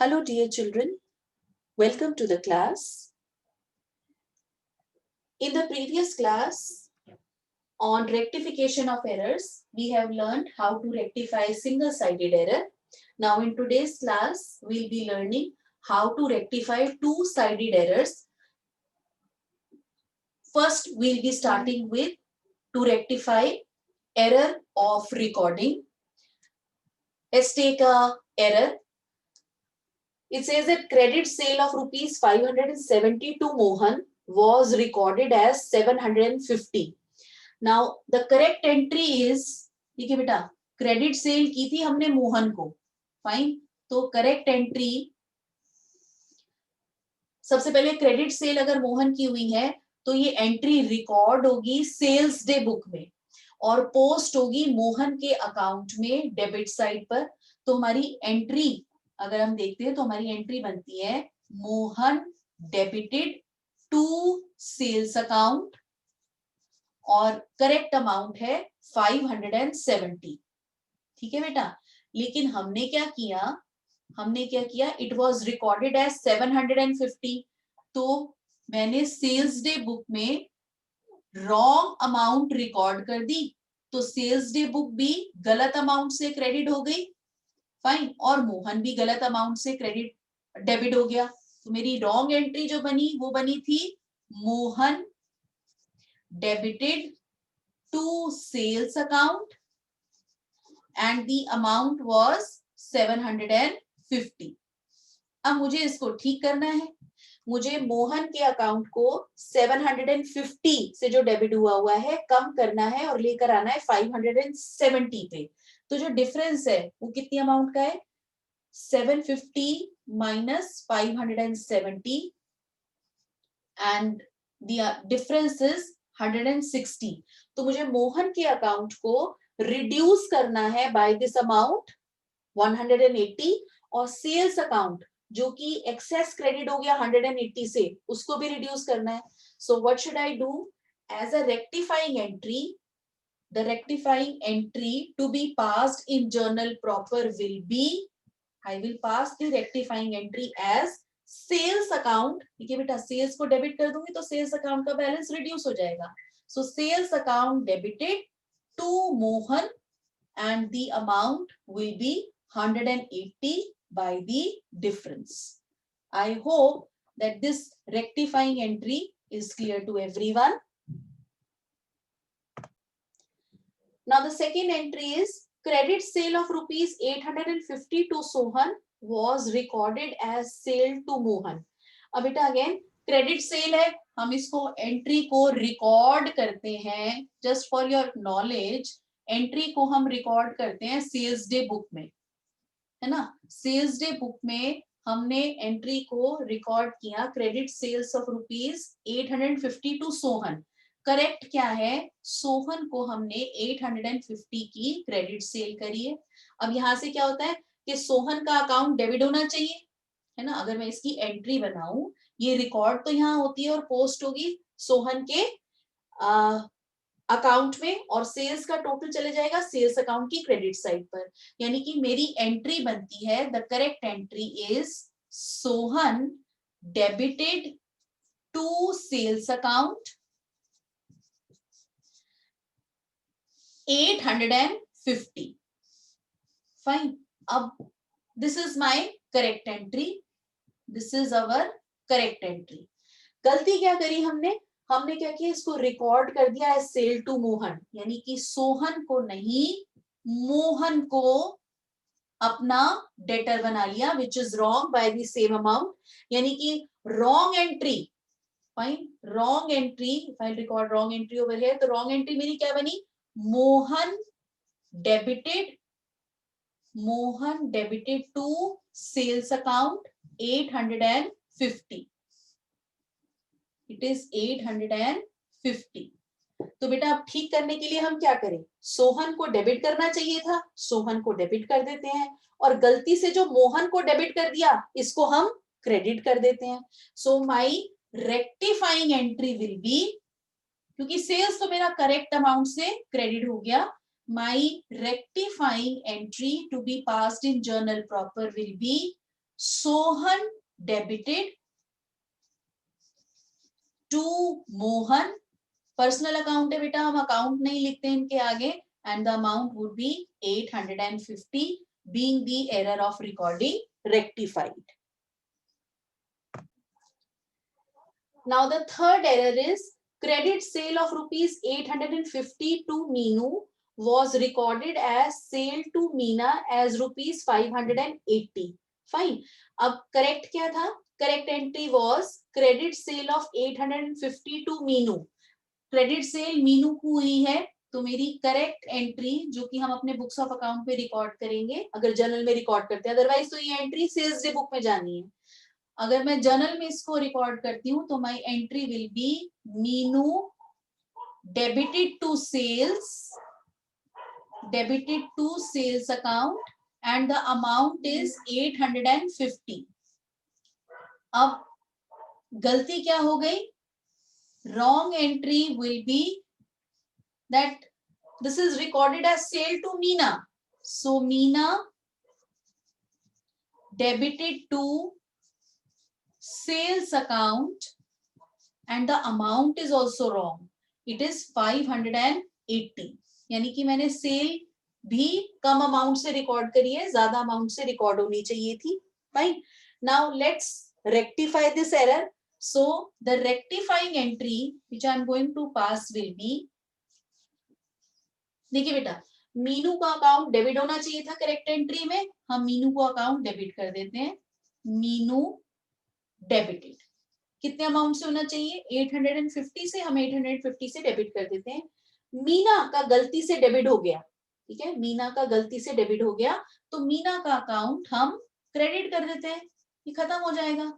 Hello dear children, welcome to the class. In the previous class on rectification of errors, we have learned how to rectify single-sided error. Now in today's class, we'll be learning how to rectify two-sided errors. First, we'll be starting with to rectify error of recording. Let's take a error. It says that credit sale of rupees 570 to Mohan was recorded as 750. Now the correct entry is, ठीक है बेटा, credit sale की थी हमने मोहन को, fine. तो correct entry, सबसे पहले क्रेडिट सेल अगर मोहन की हुई है तो ये एंट्री रिकॉर्ड होगी सेल्स डे बुक में और पोस्ट होगी मोहन के अकाउंट में डेबिट साइड पर. तो हमारी एंट्री अगर हम देखते हैं तो हमारी एंट्री बनती है Mohan debited to sales account और करेक्ट अमाउंट है 570. ठीक है बेटा, लेकिन हमने क्या किया, इट वॉज रिकॉर्डेड एज 750. तो मैंने सेल्स डे बुक में रॉन्ग अमाउंट रिकॉर्ड कर दी, तो सेल्स डे बुक भी गलत अमाउंट से क्रेडिट हो गई, फाइन, और मोहन भी गलत अमाउंट से क्रेडिट डेबिट हो गया. तो मेरी रॉन्ग एंट्री जो बनी वो बनी थी Mohan debited to sales account and the amount was 750. अब मुझे इसको ठीक करना है. मुझे मोहन के अकाउंट को 750 से जो डेबिट हुआ है कम करना है और लेकर आना है 570 पे. तो जो डिफरेंस है वो कितनी अमाउंट का है, 750 minus 570 and the difference is 160. तो मुझे मोहन के अकाउंट को रिड्यूस करना है बाय दिस अमाउंट 180 और सेल्स अकाउंट जो कि एक्सेस क्रेडिट हो गया 180 से उसको भी रिड्यूस करना है. So what should I do as a rectifying entry, the rectifying entry to be passed in journal proper will be, I will pass the rectifying entry as sales account. ठीक है बेटा, सेल्स को debit कर दूंगी तो sales account का balance reduce हो जाएगा. So sales account debited to Mohan and the amount will be 180 by the difference. I hope that this rectifying entry is clear to everyone. Now the second entry is credit sale of rupees 850 to Sohan was recorded as sale to Mohan. अब बेटा again credit sale है, हम इसको entry को record करते हैं. Just for your knowledge, entry को हम रिकॉर्ड करते हैं सेल्स डे बुक में, है ना. सेल्स डे बुक में हमने एंट्री को रिकॉर्ड किया credit sales of rupees 850 to Sohan. Correct क्या है, सोहन को हमने 850 की क्रेडिट सेल करी है. अब यहां से क्या होता है कि सोहन का अकाउंट डेबिट होना चाहिए, है ना. अगर मैं इसकी एंट्री बनाऊं, ये रिकॉर्ड तो यहाँ होती है और पोस्ट होगी सोहन के अकाउंट में और सेल्स का टोटल चले जाएगा सेल्स अकाउंट की क्रेडिट साइड पर. यानी कि मेरी एंट्री बनती है, the correct entry is Sohan debited to sales account 850. Fine. अब this is my correct entry, this is our correct entry. गलती क्या करी हमने क्या किया, इसको रिकॉर्ड कर दिया एज सेल टू मोहन, यानी कि सोहन को नहीं मोहन को अपना डेटर बना लिया, which is wrong by the same amount. यानी कि wrong entry, fine, wrong entry, if I record wrong entry over here, तो रॉन्ग एंट्री मेरी क्या बनी, Mohan debited to sales account 850. It is 850. तो बेटा अब ठीक करने के लिए हम क्या करें, सोहन को डेबिट करना चाहिए था, सोहन को डेबिट कर देते हैं और गलती से जो मोहन को डेबिट कर दिया इसको हम क्रेडिट कर देते हैं. So my rectifying entry will be, क्योंकि सेल्स तो मेरा करेक्ट अमाउंट से क्रेडिट हो गया, my rectifying entry to be passed in journal proper will be Sohan debited to Mohan, personal account है बेटा, हम अकाउंट नहीं लिखते इनके आगे, and the amount would be 850, being the error of recording rectified. Now the third error is credit sale of rupees 850 to Meenu was recorded as sale to Meena as rupees 580. Fine. अब correct क्या था? Correct entry was credit sale of 850 to Meenu. Credit sale Meenu को हुई है, तो मेरी correct entry जो कि हम अपने बुक्स ऑफ अकाउंट पे रिकॉर्ड करेंगे, अगर जर्नल में रिकॉर्ड करते हैं, अदरवाइज तो ये एंट्री सेल्स डे बुक में जानी है। अगर मैं जर्नल में इसको रिकॉर्ड करती हूँ तो my entry will be Meenu debited to sales account and the amount is 850। अब गलती क्या हो गई? Wrong entry will be that this is recorded as sale to Meena. So Meena debited to sales account and the amount is also wrong. It is 580. यानी कि मैंने cell भी कम amount से रिकॉर्ड करी है, ज्यादा अमाउंट से रिकॉर्ड होनी चाहिए थी। Fine, now let's rectify this error. So the rectifying entry which I am going to pass will be, देखिए बेटा, मीनू का अकाउंट डेबिट होना चाहिए था करेक्ट एंट्री में, हम मीनू को अकाउंट डेबिट कर देते हैं. मीनू डेबिटेड कितने अमाउंट से होना चाहिए? 850 से, हम 850 से डेबिट कर देते हैं. मीना का गलती से डेबिट हो गया, ठीक है, मीना का गलती से डेबिट हो गया, तो मीना का अकाउंट हम क्रेडिट कर देते हैं, ये खत्म हो जाएगा.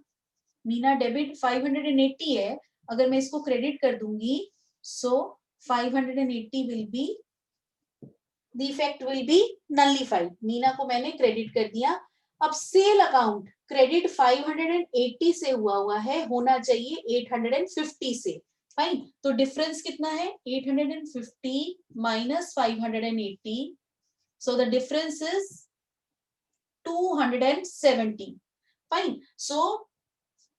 मीना डेबिट 580 है, अगर मैं इसको क्रेडिट कर दूंगी, सो 580 will be, the effect will be nullified. Meena को मैंने क्रेडिट कर दिया. अब सेल अकाउंट क्रेडिट 580 से हुआ है, होना चाहिए 850 से. फाइन, तो डिफरेंस कितना है? 850 minus 580, so the difference is 270. Fine, so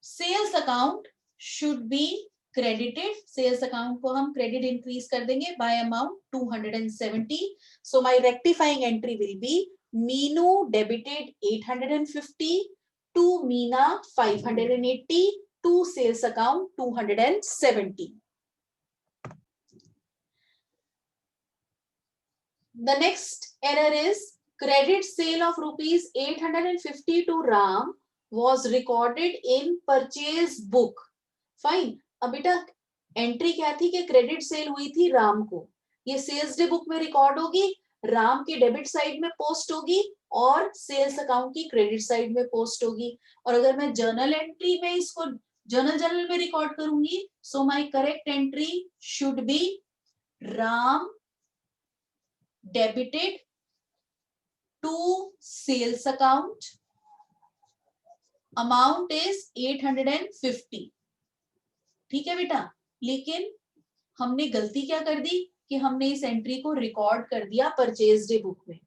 sales account should be credited. Sales account को हम क्रेडिट इंक्रीज कर देंगे by amount 270. So my rectifying entry will be Meenu debited 850 to Meena 580 to sales account 270. The next error is credit sale of rupees 850 to Ram was recorded in purchase book. Fine. अब बेटा entry क्या थी कि credit sale हुई थी राम को, ये sales day book में रिकॉर्ड होगी, राम के डेबिट साइड में पोस्ट होगी और सेल्स अकाउंट की क्रेडिट साइड में पोस्ट होगी. और अगर मैं जर्नल एंट्री में इसको जर्नल में रिकॉर्ड करूंगी, so my correct entry should be Ram debited to sales account, amount is 850. ठीक है बेटा, लेकिन हमने गलती क्या कर दी कि हमने इस एंट्री को रिकॉर्ड कर दिया परचेज डे बुक में.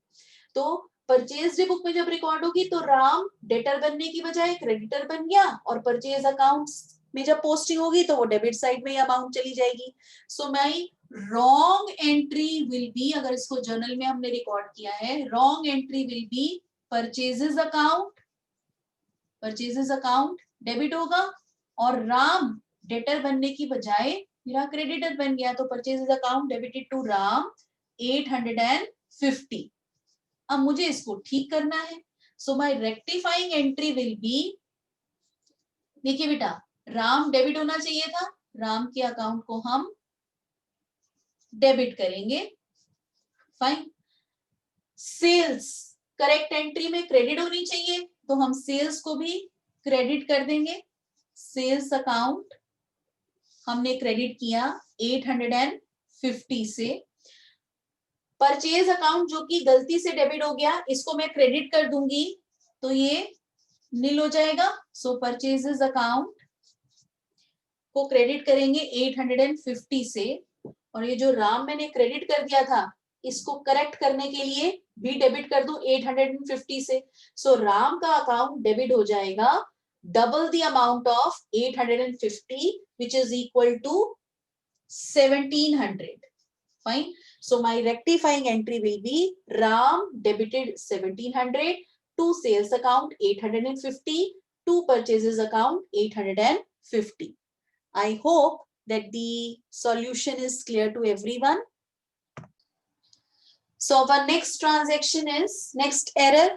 तो परचेज डे बुक में जब रिकॉर्ड होगी तो राम डेटर बनने की बजाय क्रेडिटर बन गया, और परचेज अकाउंट्स में जब पोस्टिंग होगी तो वो डेबिट साइड में अमाउंट चली जाएगी. सो माई रॉन्ग एंट्री विल बी, अगर इसको जर्नल में हमने रिकॉर्ड किया है, wrong entry will B purchases account debit होगा और राम डेटर बनने की बजाय मेरा क्रेडिटर बन गया, तो purchases account debited to Ram 850. अब मुझे इसको ठीक करना है. So my rectifying entry will be, देखिए बेटा, राम डेबिट होना चाहिए था, राम के अकाउंट को हम डेबिट करेंगे. फाइन. सेल्स करेक्ट एंट्री में क्रेडिट होनी चाहिए, तो हम सेल्स को भी क्रेडिट कर देंगे. सेल्स अकाउंट हमने क्रेडिट किया 850 से. परचेज अकाउंट जो कि गलती से डेबिट हो गया, इसको मैं क्रेडिट कर दूंगी तो ये नील हो जाएगा. सो परचेजेस अकाउंट को क्रेडिट करेंगे 850 से, और ये जो राम मैंने क्रेडिट कर दिया था, इसको करेक्ट करने के लिए भी डेबिट कर दूं 850 से, सो राम का अकाउंट डेबिट हो जाएगा double the amount of 850 which is equal to 1700. Fine. So my rectifying entry will be Ram debited 1700 to sales account 850 to purchases account 850. I hope that the solution is clear to everyone. So our next transaction is next error.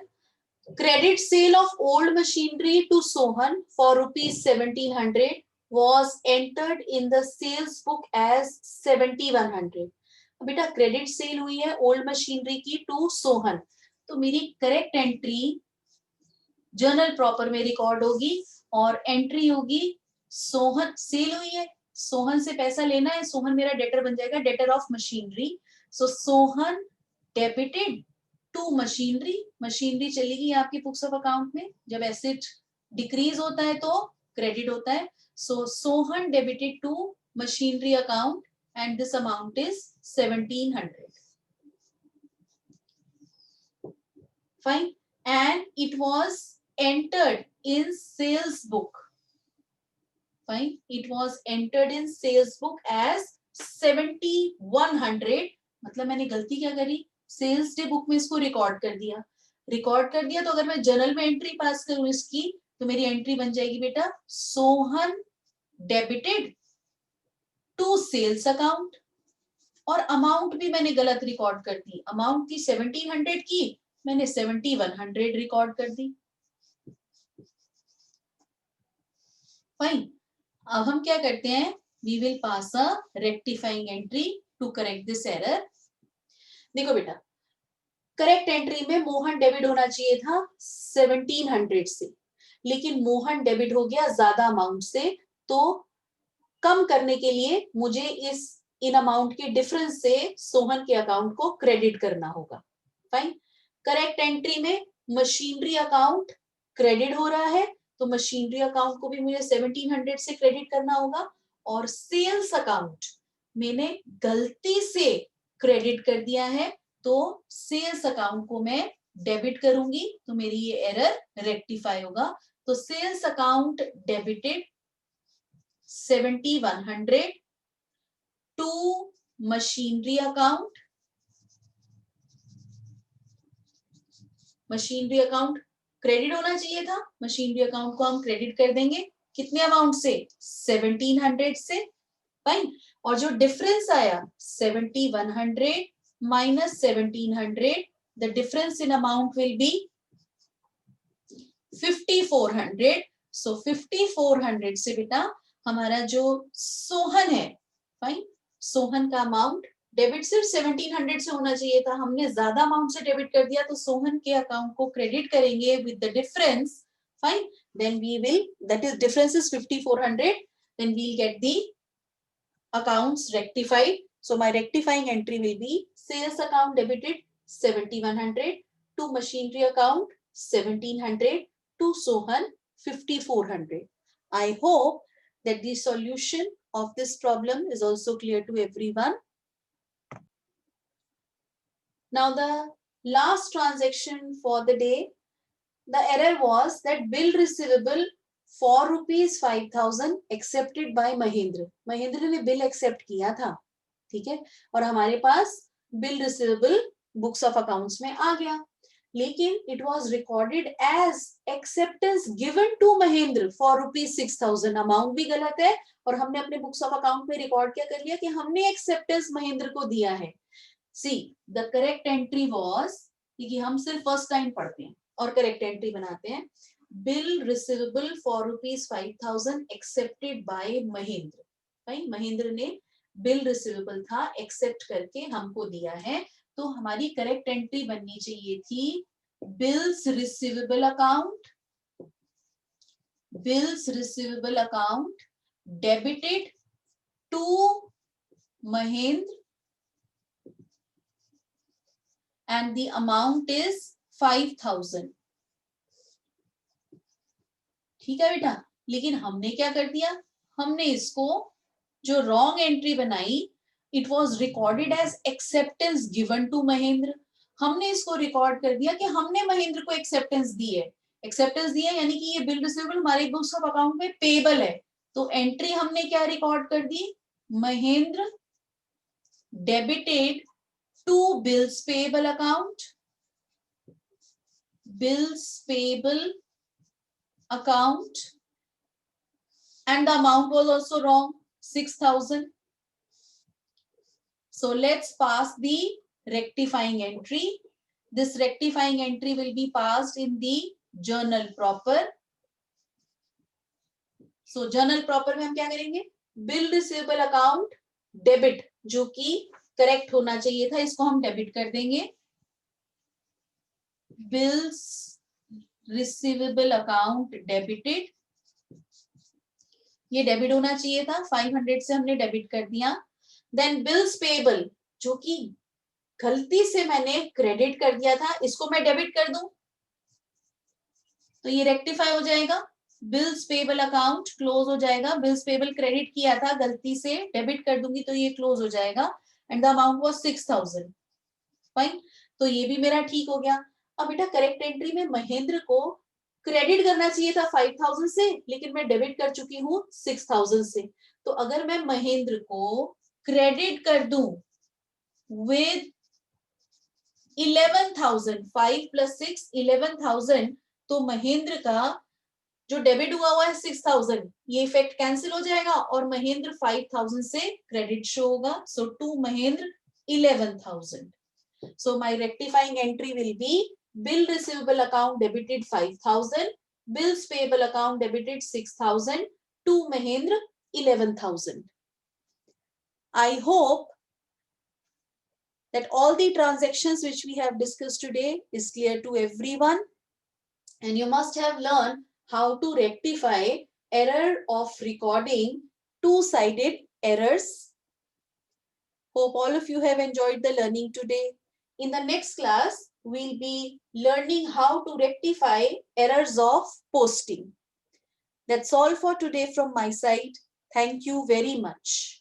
Credit sale of old machinery to Sohan for rupees 1700 was entered in the sales book as 7100. बेटा credit sale हुई है old machinery की to Sohan, तो मेरी correct entry journal proper में record होगी और entry होगी सोहन सेल हुई है, सोहन से पैसा लेना है, सोहन मेरा डेटर बन जाएगा, debtor of machinery. So Sohan debited to machinery, machinery चलेगी आपकी बुक्स ऑफ अकाउंट में, जब एसेट डिक्रीज होता है तो क्रेडिट होता है. So Sohan debited to machinery account and this amount is 1700. Fine. And it was entered in sales book. Fine. It was entered in sales book as 7100. मतलब मैंने गलती क्या करी, सेल्स डे बुक में इसको रिकॉर्ड कर दिया. रिकॉर्ड कर दिया तो अगर मैं जर्नल में एंट्री पास करूं इसकी, तो मेरी एंट्री बन जाएगी बेटा Sohan debited to sales account. और अमाउंट भी मैंने गलत रिकॉर्ड कर दी, अमाउंट थी 1700 की, मैंने 7100 रिकॉर्ड कर दी. फाइन. अब हम क्या करते हैं, we will pass a rectifying entry to correct this error. देखो बेटा, करेक्ट एंट्री में मोहन डेबिट होना चाहिए था 1700 से, लेकिन मोहन डेबिट हो गया ज्यादा अमाउंट से, तो कम करने के लिए मुझे इन अमाउंट के डिफरेंस से सोहन के अकाउंट को क्रेडिट करना होगा. फाइन. करेक्ट एंट्री में मशीनरी अकाउंट क्रेडिट हो रहा है, तो मशीनरी अकाउंट को भी मुझे 1700 से क्रेडिट करना होगा, और सेल्स अकाउंट मैंने गलती से क्रेडिट कर दिया है, तो सेल्स अकाउंट को मैं डेबिट करूंगी, तो मेरी ये एरर रेक्टिफाई होगा. तो sales account debited 7100 to machinery account. Machinery account credit होना चाहिए था, मशीनरी अकाउंट को हम क्रेडिट कर देंगे कितने अमाउंट से, 1700 से. फाइन. और जो डिफरेंस आया 7100 minus 1700, the difference in amount will be 5400. सो 5400 से बेटा हमारा जो सोहन है, फाइन, सोहन का अमाउंट डेबिट सिर्फ 1700 से होना चाहिए था, हमने ज्यादा अमाउंट से डेबिट कर दिया, तो सोहन के अकाउंट को क्रेडिट करेंगे with the difference. Fine. Then we will, that is difference is 5400, then we'll get the accounts rectified. So my rectifying entry will be sales account debited 7100 to machinery account 1700 to Sohan 5400. I hope that the solution of this problem is also clear to everyone. Now the last transaction for the day, the error was that bill receivable for rupees 5000 accepted by Mahendra. Mahendra ने bill accept किया था, ठीक है, और हमारे पास bill receivable books of accounts में आ गया, लेकिन it was recorded as acceptance given to Mahendra for rupees 6000. Amount भी गलत है, और हमने अपने बुक्स ऑफ अकाउंट में रिकॉर्ड क्या कर लिया कि हमने एक्सेप्टेंस महेंद्र को दिया है. See the correct entry was, क्योंकि हम सिर्फ फर्स्ट लाइन पढ़ते हैं और करेक्ट एंट्री बनाते हैं, bill receivable for rupees 5000 accepted by Mahendra. भाई महेंद्र ने बिल रिसीवेबल था, एक्सेप्ट करके हमको दिया है, तो हमारी करेक्ट एंट्री बननी चाहिए थी bills receivable account, bills receivable account debited to Mahendra and the amount is 5000. ठीक है बेटा, लेकिन हमने क्या कर दिया, हमने इसको जो रॉन्ग एंट्री बनाई, it was recorded as acceptance given to Mahendra. हमने इसको रिकॉर्ड कर दिया कि हमने महेंद्र को एक्सेप्टेंस दी है। एक्सेप्टेंस दी है यानी कि ये बिल रिसीवेबल हमारे बुक्स ऑफ अकाउंट में पेबल है, तो एंट्री हमने क्या रिकॉर्ड कर दी, Mahendra debited to bills payable account, bills payable account, and the amount was also wrong, 6,000. So let's pass the rectifying entry. This rectifying entry will be passed in the journal proper. So journal proper में हम क्या करेंगे, bill receivable account debit, जो कि correct होना चाहिए था, इसको हम डेबिट कर देंगे। bills receivable account debited, ये डेबिट होना चाहिए था, 500 से हमने डेबिट कर दिया। देन बिल्स पेबल, जो कि गलती से मैंने क्रेडिट कर दिया था, इसको मैं डेबिट कर दूं तो ये रेक्टिफाई हो जाएगा। बिल्स पेबल अकाउंट क्लोज हो जाएगा, बिल्स पेबल क्रेडिट किया था, गलती से डेबिट कर दूंगी तो ये क्लोज हो जाएगा। And the amount was 6,000। Fine, तो ये भी मेरा ठीक हो गया। अब बेटा करेक्ट एंट्री में महेंद्र को क्रेडिट करना चाहिए था 5,000 से, लेकिन मैं डेबिट कर चुकी हूँ 6,000 से। तो अगर मैं महेंद्र को क्रेडिट कर दूं विद 11,000, 5 + 6 11,000, तो महेंद्र का जो डेबिट हुआ है 6,000, ये इफेक्ट कैंसिल हो जाएगा और महेंद्र 5,000 से क्रेडिट शो होगा। सो to Mahendra 11,000. So my rectifying entry will be bill receivable account debited 5,000, bills payable account debited 6,000, to Mahendra 11,000. I hope that all the transactions which we have discussed today is clear to everyone, and you must have learned how to rectify error of recording two-sided errors. Hope all of you have enjoyed the learning today. In the next class, we'll be learning how to rectify errors of posting. That's all for today from my side. Thank you very much.